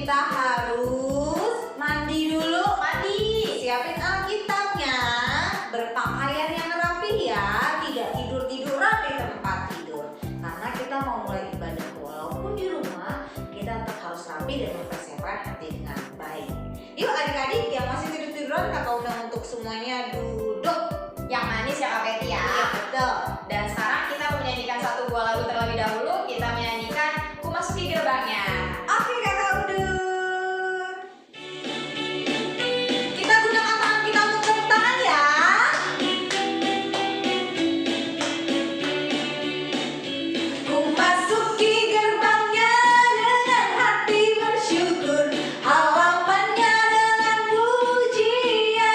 kita harus mandi dulu. Siapin Alkitabnya, berpakaian yang rapi ya, tidak tidur-tiduran di tempat tidur. Karena kita mau mulai ibadah, walaupun di rumah kita tetap harus rapi dan mempersiapkan hati dengan baik. Yuk adik-adik yang masih tidur-tiduran, kakak undang untuk semuanya duduk. Yang manis ya Kak Betty ya. Iya, betul. Dan sekarang kita menyanyikan satu buah lagu terlebih dahulu. Kita menyanyikan Ku Masuki Gerbangnya. Oke kakak udur. Kita gunakan tangan kita untuk tepuk tangan ya. Ku masuki gerbangnya dengan hati bersyukur, halamannya dengan pujian.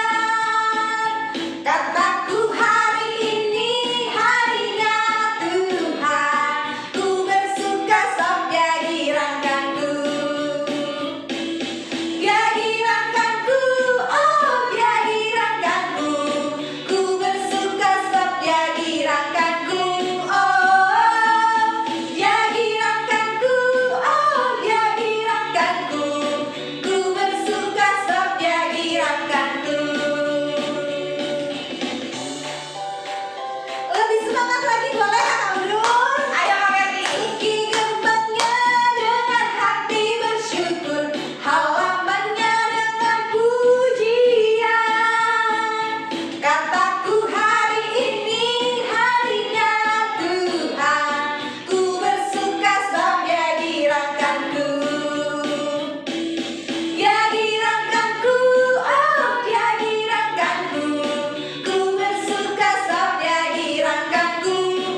Kataku hari ini harinya Tuhan, ku bersuka sebab Dia girangkanku. Dia girangkanku, oh Dia girangkanku. Ku bersuka sebab Dia girangkanku, oh Dia girangkanku, oh Dia girangkanku. Ku bersuka sebab Dia girangkanku. Lebih semangat lagi boleh kakak udur? Ayo Kak Betty. Masuki gerbangnya dengan hati bersyukur, halamannya dengan pujian. Kataku hari ini harinya Tuhan, ku bersuka sebab Dia girangkanku. Dia girangkanku, oh Dia girangkanku. Ku bersuka sebab Dia girangkanku,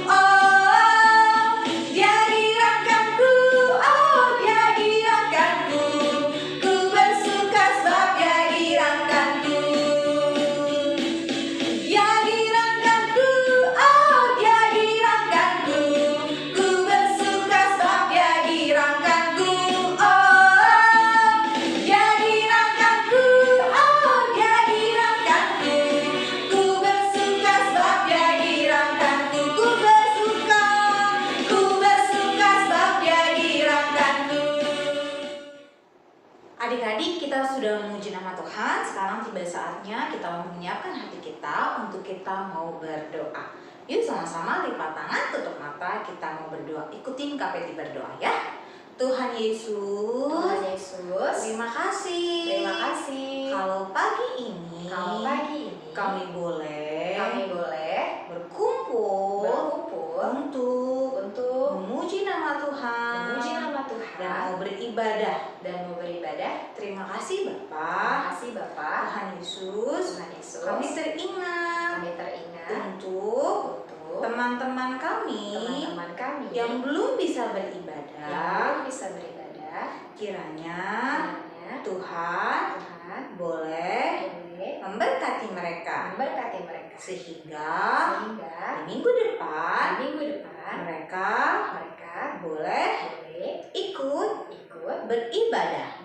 oh Dia girangkanku, oh Dia girangkanku. Ku bersuka sebab Dia girangkanku. Dia girangkanku, oh Dia girangkanku. Ku bersuka sebab Dia girangkanku, oh Dia girangkanku, oh Dia girangkanku. Ku bersuka sebab Dia girangkanku. Ku bersuka sebab Dia girangkanku. Adik-adik, kita sudah memuji nama Tuhan. Sekarang tiba saatnya kita menyiapkan hati kita untuk kita mau berdoa. Yuk sama-sama lipat tangan, tutup mata, kita mau berdoa. Ikutin Kak Betty berdoa ya. Tuhan Yesus, Tuhan Yesus, terima kasih. terima kasih. Kalau pagi ini kami boleh berkumpul untuk memuji nama Tuhan dan mau beribadah. Terima kasih Bapak. Tuhan Yesus, kami teringat untuk teman-teman kami yang belum bisa beribadah. Kiranya Tuhan boleh memberkati mereka sehingga di minggu depan mereka boleh ikut beribadah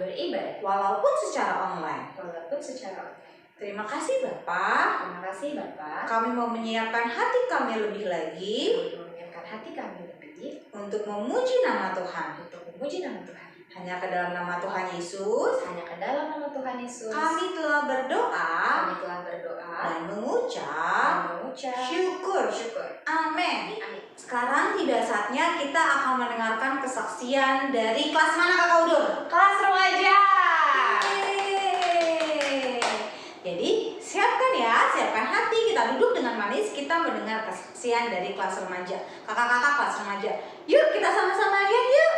walaupun secara online. Terima kasih Bapak. Kami mau menyiapkan hati kami lebih lagi untuk memuji nama Tuhan. Hanya ke dalam nama Tuhan Yesus kami telah berdoa dan mengucap syukur. Amin. Sekarang tidak saatnya kita akan mendengarkan kesaksian dari kelas mana kakak udur? Kelas remaja. Yeay. Jadi siapkan hati, kita duduk dengan manis, kita mendengar kesaksian dari kelas remaja. Kakak-kakak kelas remaja, yuk kita sama-sama lihat yuk.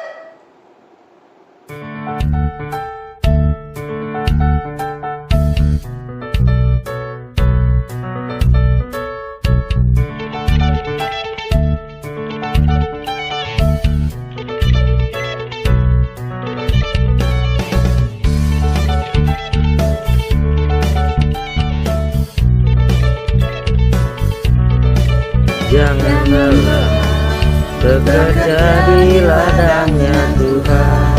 Jangan lelah bekerja di ladangnya Tuhan.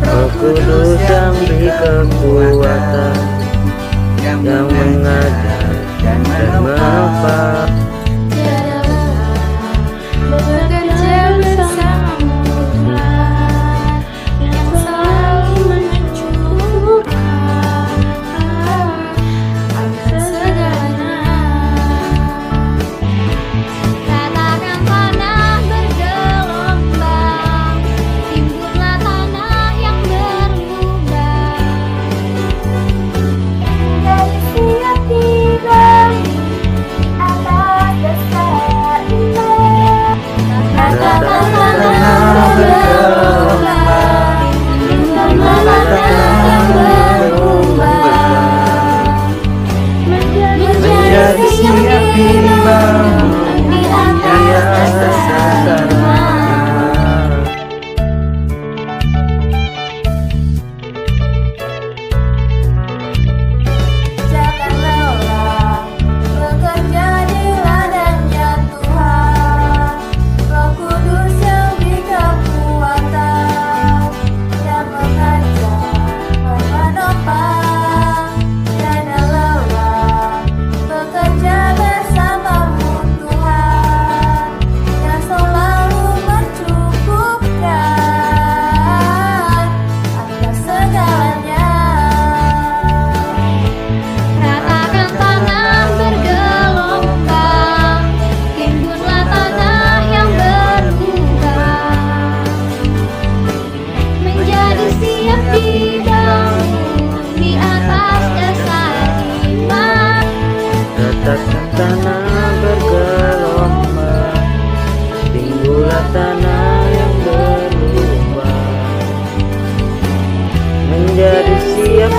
Roh Kudus yang beri kekuatan, yang mengajar dan menopang. Tiada lelah bekerja bersamamu Tuhan, yang selalu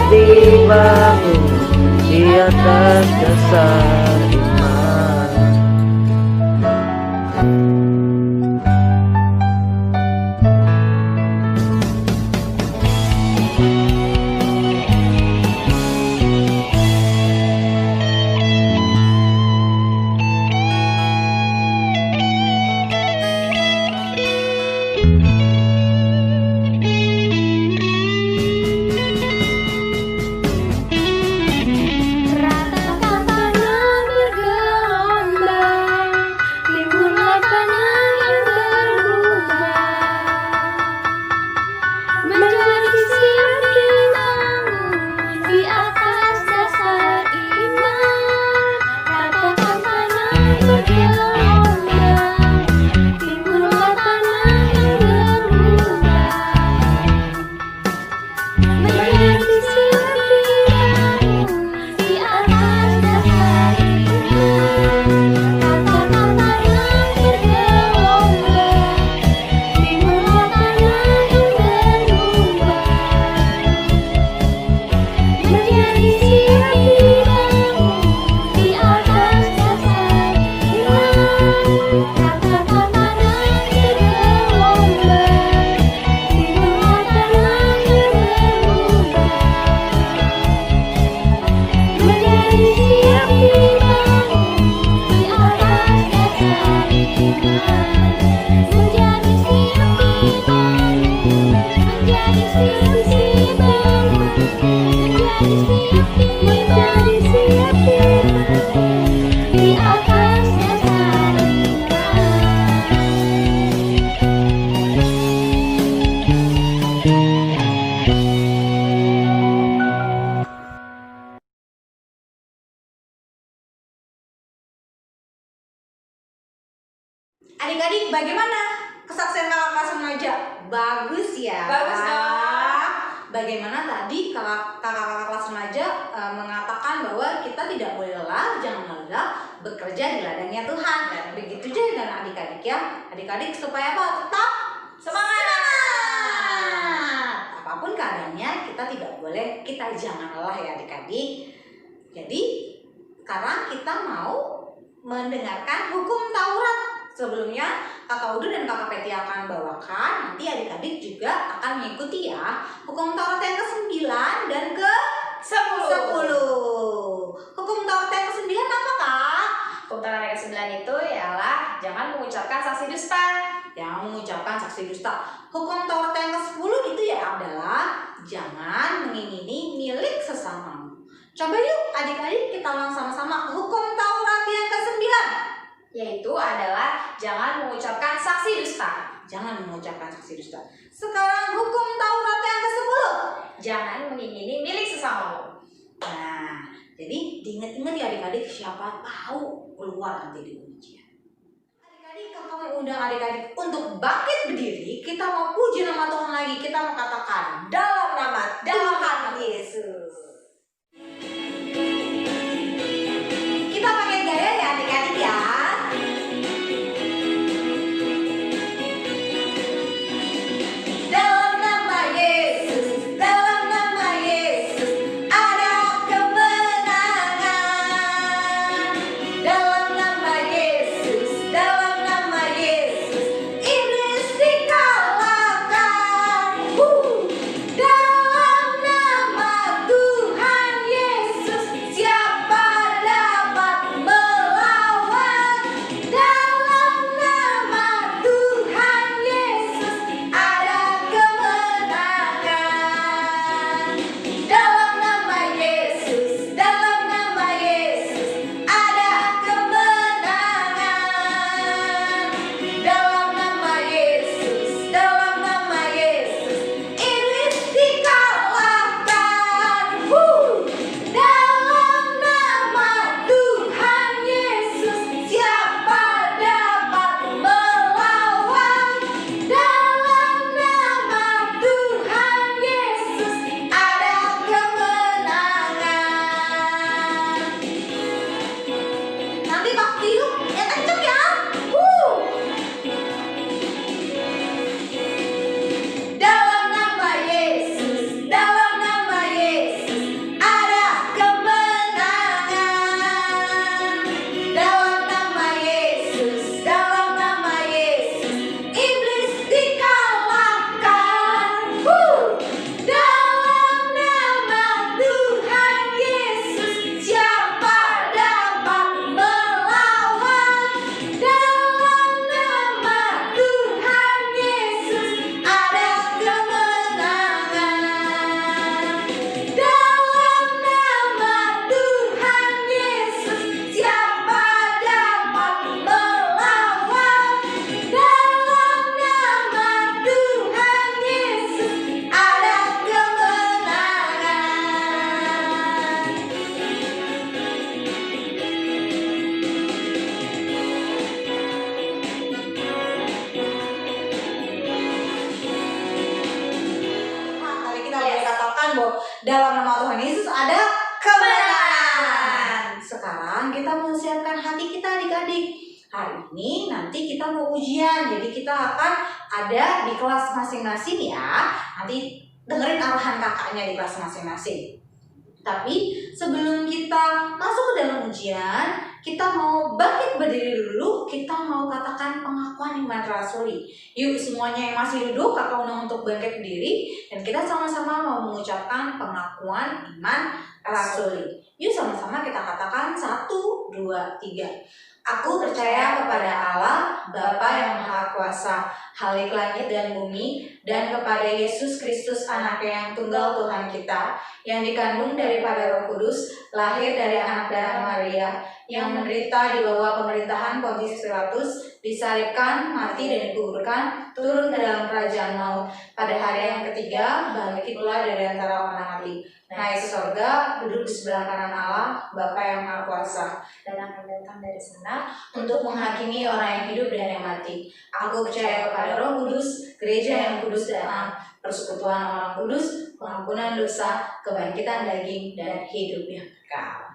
dibangun di atas dasar iman. Ratakan tanah bergelombang, timbullah tanah yang berlubang, menjadi siap dibangun di atas dasar iman. Ratakan tanah bergelombang, timbullah tanah yang berlubang, menjadi siap dibangun di atas dasar iman. Ratakan tanah bergelombang, timbullah tanah yang berlubang, menjadi siap dibangun di atas dasar iman. Ratakan tanah bergelombang, timbullah tanah yang berlubang, menjadi siap dibangun di atas dasar iman. Menjadi siap dibangun, menjadi siap dibangun, menjadi siap dibangun di atas dasar Adik-adik, bagaimana kesaksian kakak kelas remaja? Bagus ya. Bagus dong. Bagaimana tadi kakak-kakak kelas remaja mengatakan bahwa kita tidak boleh lelah, jangan lelah bekerja di ladangnya Tuhan. Begitu juga dengan adik-adik ya. Adik-adik supaya apa? Tetap semangat. Apapun keadaannya, kita jangan lelah ya adik-adik. Jadi sekarang kita mau mendengarkan hukum Taurat. Sebelumnya Kakak Udu dan Kakak Peti akan bawakan, nanti adik-adik juga akan mengikuti ya hukum Taurat yang ke-9 dan ke-10. Hukum Taurat yang ke-9 apa Kak? Hukum Taurat yang ke-9 itu ialah jangan mengucapkan saksi dusta. Yang mengucapkan saksi dusta. Hukum Taurat yang ke-10 itu ya adalah jangan mengingini milik sesamamu. Coba yuk adik-adik kita ulang sama-sama hukum Taurat yang ke-9. Yaitu adalah jangan mengucapkan saksi dusta. Jangan mengucapkan saksi dusta. Sekarang hukum Taurat yang ke-10. Jangan mengingini milik sesamamu. Nah, jadi diingat-ingat ya adik-adik, siapa tahu keluar nanti di ujian. Adik-adik, kakak mau undang adik-adik untuk bangkit berdiri. Kita mau puji nama Tuhan lagi. Kita mau katakan dalam nama Tuhan Yesus. Kita pakai gaya ya adik-adik ya. Dalam nama Yesus, dalam nama Yesus ada kemenangan. Dalam nama Yesus, dalam nama Yesus iblis dikalahkan. bahwa dalam nama Tuhan Yesus ada kebenaran. Sekarang kita mau siapkan hati kita adik-adik. Hari ini nanti kita mau ujian, jadi kita akan ada di kelas masing-masing ya. Nanti dengerin arahan kakaknya di kelas masing-masing. Tapi sebelum kita masuk ke dalam ujian, kita mau bangkit berdiri dulu. Kita mau katakan pengakuan iman rasuli. Yuk semuanya yang masih duduk, kakak undang untuk bangkit berdiri. Dan kita sama-sama mau mengucapkan pengakuan iman rasuli. Yuk sama-sama kita katakan 1, 2, 3. Aku percaya kepada Allah, Bapa yang Maha Kuasa, Halik langit dan bumi, dan kepada Yesus Kristus Anaknya yang tunggal Tuhan kita, yang dikandung daripada Roh Kudus, lahir dari anak darah Maria, yang menderita di bawah pemerintahan Pontius Pilatus, disalibkan, mati dan dikuburkan, turun ke dalam kerajaan maut. Pada hari yang ketiga, bangkit pula dari antara orang mati, naik ke sorga, duduk di sebelah kanan Allah, Bapa yang Maha Kuasa, dan akan datang dari sana untuk menghakimi orang yang hidup dan yang mati. Aku percaya kepada Roh Kudus, gereja yang kudus dan am, persekutuan orang kudus, pengampunan dosa, kebangkitan daging, dan hidup yang kekal.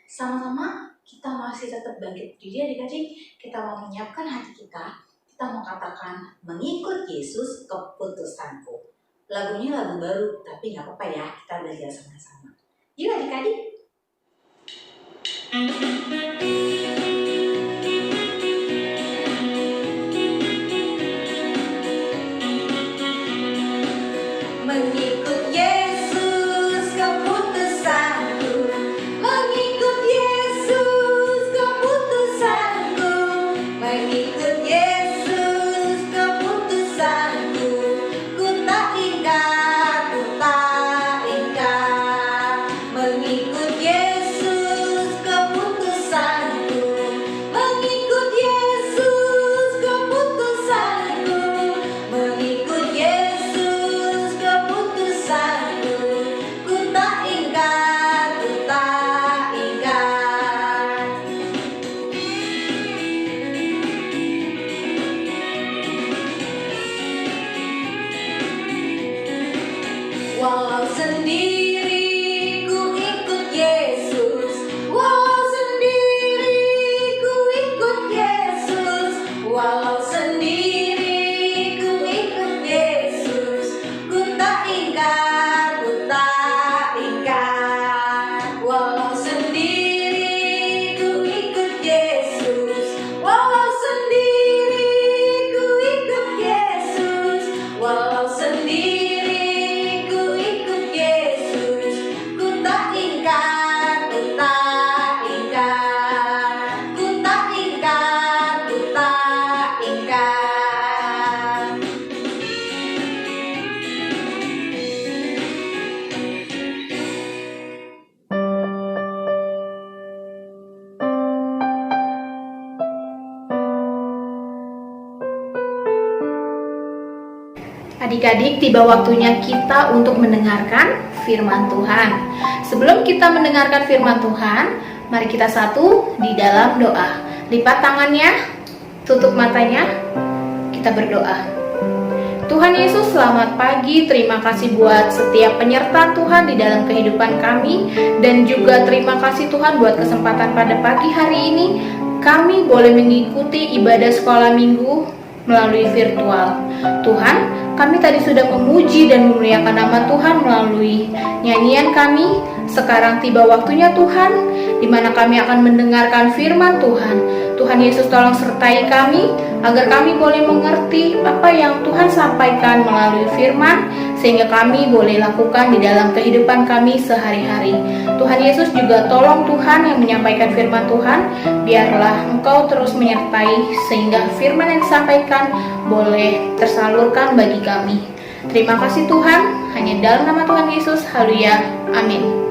Sama-sama kita masih tetap bangkit berdiri adik-adik. Kita mau menyiapkan hati kita. Kita mau katakan mengikut Yesus keputusanku. Lagunya lagu baru, tapi gak apa-apa ya, kita belajar sama-sama. Yuk adik-adik. Mengikut Yesus keputusanku, mengikut Yesus keputusanku, mengikut Yesus keputusanku, ku tak ingkar, mengikut Yesus keputusanku, mengikut Yesus keputusanku, mengikut Yesus keputusanku, ku tak ingkar, Walau sendiri ku ikut Yesus, walau sendiri ku ikut Yesus, walau sendiri ku ikut Yesus, ku tak ingkar, walau sendiri ku ikut Yesus, walau sendiri ku ikut Yesus, walau sendiri ku ikut Yesus, ku tak ingkar, ku tak ingkar. Adik-adik, tiba waktunya kita untuk mendengarkan firman Tuhan. Sebelum kita mendengarkan firman Tuhan, mari kita satu di dalam doa. Lipat tangannya, tutup matanya, kita berdoa. Tuhan Yesus, selamat pagi. Terima kasih buat setiap penyertaan Tuhan di dalam kehidupan kami. Dan juga terima kasih Tuhan buat kesempatan pada pagi hari ini kami boleh mengikuti ibadah sekolah minggu melalui virtual. Tuhan, kami tadi sudah memuji dan memuliakan nama Tuhan melalui nyanyian kami. Sekarang tiba waktunya Tuhan, di mana kami akan mendengarkan firman Tuhan. Tuhan Yesus, tolong sertai kami, agar kami boleh mengerti apa yang Tuhan sampaikan melalui firman, sehingga kami boleh lakukan di dalam kehidupan kami sehari-hari. Tuhan Yesus juga tolong Tuhan yang menyampaikan firman Tuhan, biarlah Engkau terus menyertai, sehingga firman yang disampaikan boleh tersalurkan bagi kami. Terima kasih Tuhan, hanya dalam nama Tuhan Yesus, haleluya, amin.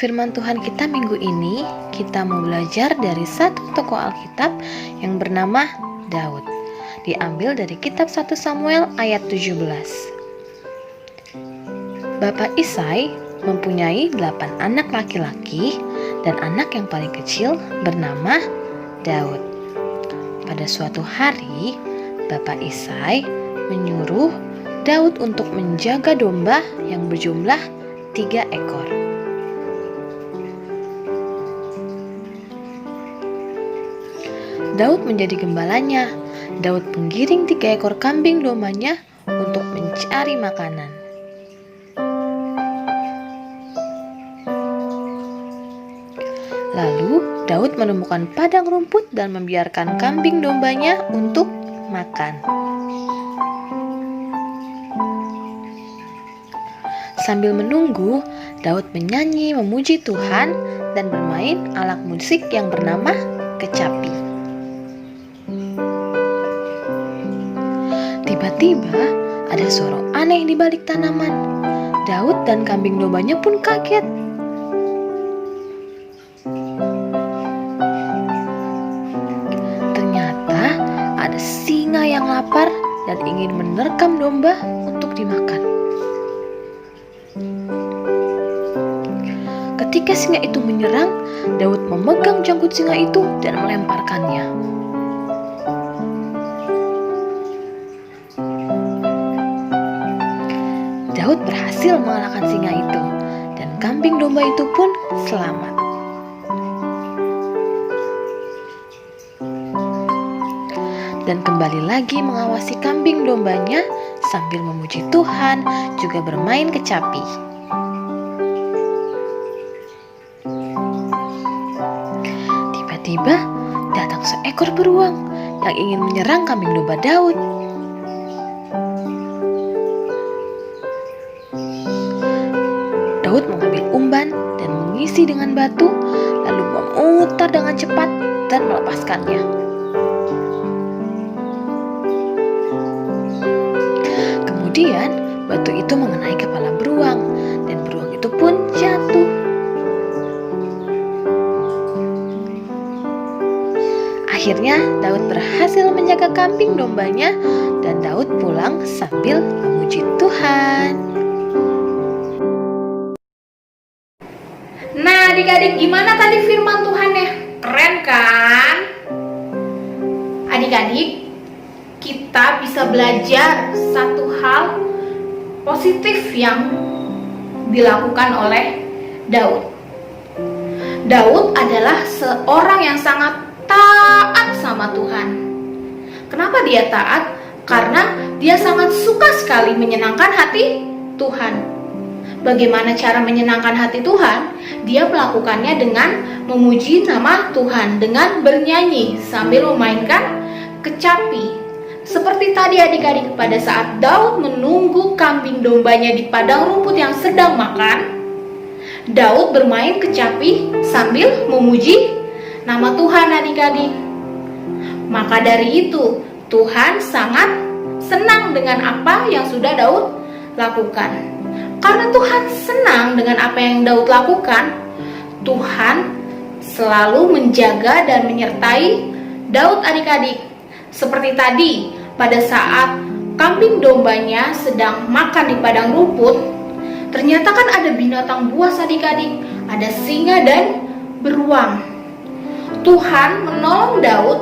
Firman Tuhan kita minggu ini, kita mau belajar dari satu tokoh Alkitab yang bernama Daud. Diambil dari kitab 1 Samuel ayat 17. Bapak Isai mempunyai 8 anak laki-laki dan anak yang paling kecil bernama Daud. Pada suatu hari, Bapak Isai menyuruh Daud untuk menjaga domba yang berjumlah 3 ekor. Daud menjadi gembalanya. Daud menggiring 3 ekor kambing dombanya untuk mencari makanan. Lalu Daud menemukan padang rumput dan membiarkan kambing dombanya untuk makan. Sambil menunggu, Daud menyanyi memuji Tuhan dan bermain alat musik yang bernama kecapi. Tiba-tiba ada suara aneh di balik tanaman. Daud dan kambing dombanya pun kaget. Ternyata ada singa yang lapar dan ingin menerkam domba untuk dimakan. Ketika singa itu menyerang, Daud memegang janggut singa itu dan melemparkannya. Daud berhasil mengalahkan singa itu, dan kambing domba itu pun selamat. Dan kembali lagi mengawasi kambing dombanya sambil memuji Tuhan, juga bermain kecapi. Tiba-tiba datang seekor beruang yang ingin menyerang kambing domba Daud. Daud mengambil umban dan mengisi dengan batu, lalu memutar dengan cepat dan melepaskannya. Kemudian batu itu mengenai kepala beruang dan beruang itu pun jatuh. Akhirnya Daud berhasil menjaga kambing dombanya dan Daud pulang sambil memuji Tuhan. Nah, adik-adik, gimana tadi firman Tuhannya? Keren kan? Adik-adik, kita bisa belajar satu hal positif yang dilakukan oleh Daud. Daud adalah seorang yang sangat taat sama Tuhan. Kenapa dia taat? Karena dia sangat suka sekali menyenangkan hati Tuhan. Bagaimana cara menyenangkan hati Tuhan? Dia melakukannya dengan memuji nama Tuhan, dengan bernyanyi sambil memainkan kecapi. Seperti tadi adik-adik, pada saat Daud menunggu kambing dombanya di padang rumput yang sedang makan, Daud bermain kecapi sambil memuji nama Tuhan adik-adik. Maka dari itu, Tuhan sangat senang dengan apa yang sudah Daud lakukan. Karena Tuhan senang dengan apa yang Daud lakukan, Tuhan selalu menjaga dan menyertai Daud adik-adik. Seperti tadi, pada saat kambing dombanya sedang makan di padang rumput, ternyata kan ada binatang buas adik-adik, ada singa dan beruang. Tuhan menolong Daud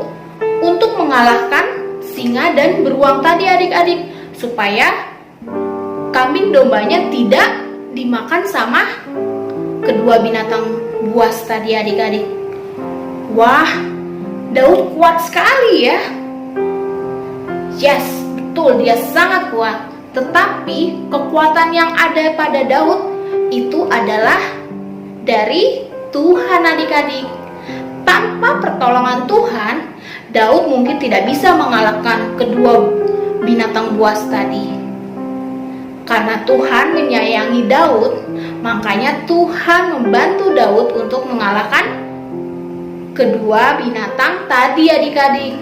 untuk mengalahkan singa dan beruang tadi adik-adik, supaya kambing dombanya tidak dimakan sama kedua binatang buas tadi adik-adik. Wah, Daud kuat sekali ya. Yes, betul, dia sangat kuat. Tetapi kekuatan yang ada pada Daud itu adalah dari Tuhan adik-adik. Tanpa pertolongan Tuhan, Daud mungkin tidak bisa mengalahkan kedua binatang buas tadi. Karena Tuhan menyayangi Daud, makanya Tuhan membantu Daud untuk mengalahkan kedua binatang tadi adik-adik.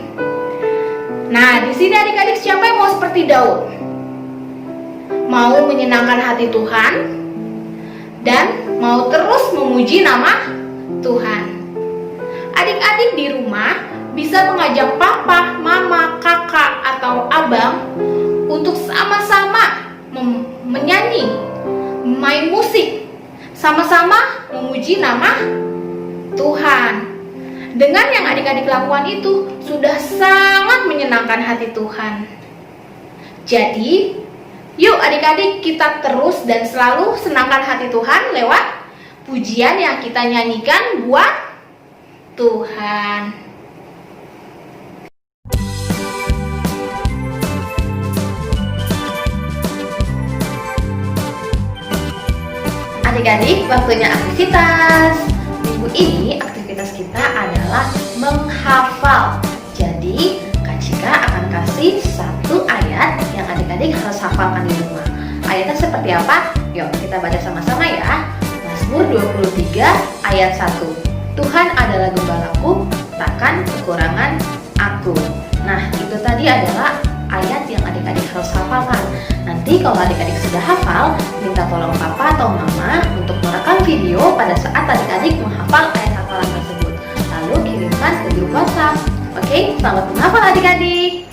Nah, di sini adik-adik, siapa yang mau seperti Daud? Mau menyenangkan hati Tuhan dan mau terus memuji nama Tuhan. Adik-adik di rumah bisa mengajak papa, mama, kakak, atau abang untuk sama-sama menyanyi, main musik, sama-sama memuji nama Tuhan. Dengan yang adik-adik lakukan itu sudah sangat menyenangkan menyenangkan hati Tuhan. Jadi, yuk adik-adik kita terus dan selalu senangkan hati Tuhan lewat pujian yang kita nyanyikan buat Tuhan. Adik-adik, waktunya aktivitas. Minggu ini aktivitas kita adalah menghafal. Jadi, Kak Cika akan kasih satu ayat yang adik-adik harus hafalkan di rumah. Ayatnya seperti apa? Yuk kita baca sama-sama ya. Mazmur 23 ayat 1. Tuhan adalah gembalaku, takkan kekurangan aku. Nah, itu tadi adalah ayat yang adik-adik harus hafalkan. Nanti kalau adik-adik sudah hafal, minta tolong papa atau mama untuk merekam video pada saat adik-adik menghafal ayat hafalan tersebut. Lalu kirimkan ke grup WhatsApp. Oke, selamat menghafal adik-adik.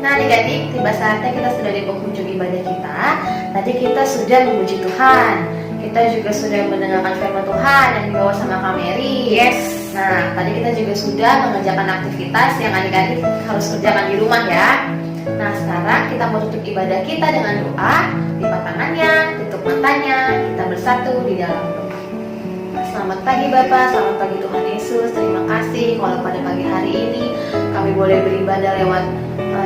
Nah adik-adik, tiba saatnya kita sudah di penghujung ibadah kita. Tadi kita sudah memuji Tuhan. Kita juga sudah mendengarkan firman Tuhan yang dibawa sama Kak Mary. Yes. Nah, tadi kita juga sudah mengerjakan aktivitas yang adik-adik harus kerjakan di rumah ya. Nah, sekarang kita mau tutup ibadah kita dengan doa. Lipat tangannya, tutup matanya, kita bersatu di dalam doa. Selamat pagi Bapak, selamat pagi Tuhan Yesus. Terima kasih kalau pada pagi hari ini kami boleh beribadah lewat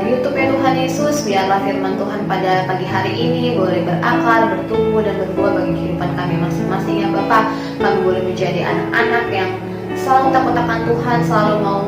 YouTube ya Tuhan Yesus. Biarlah firman Tuhan pada pagi hari ini boleh berakar, bertumbuh dan berbuah bagi kehidupan kami masing-masing ya Bapak. Kami boleh menjadi anak-anak yang selalu takut akan Tuhan, selalu mau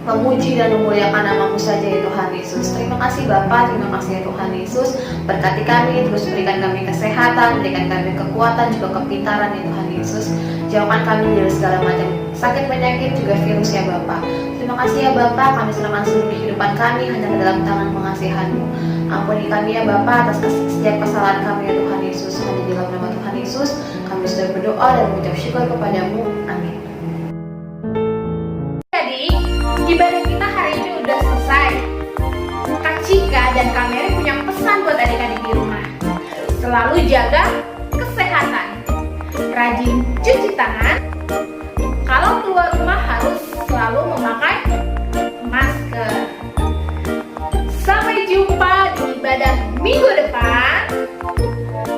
memuji dan memuliakan nama-Mu saja ya Tuhan Yesus. Terima kasih Bapa, terima kasih ya Tuhan Yesus. Berkati kami, terus berikan kami kesehatan, berikan kami kekuatan, juga kepintaran ya Tuhan Yesus. Jauhkan kami dari segala macam sakit penyakit, juga virus ya Bapa. Terima kasih ya Bapa, kami serahkan seluruh kehidupan kami hanya ke dalam tangan pengasihan-Mu. Ampuni kami ya Bapa atas setiap kesalahan kami ya Tuhan Yesus. Hanya di dalam nama Tuhan Yesus kami sudah berdoa dan mengucap syukur kepada-Mu. Amin. Ibadah kita hari ini udah selesai. Kak Cika dan Kak Mary punya pesan buat adik-adik di rumah. Selalu jaga kesehatan, rajin cuci tangan. Kalau keluar rumah harus selalu memakai masker. Sampai jumpa di ibadah minggu depan.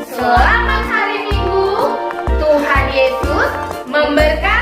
Selamat hari Minggu. Tuhan Yesus memberkati.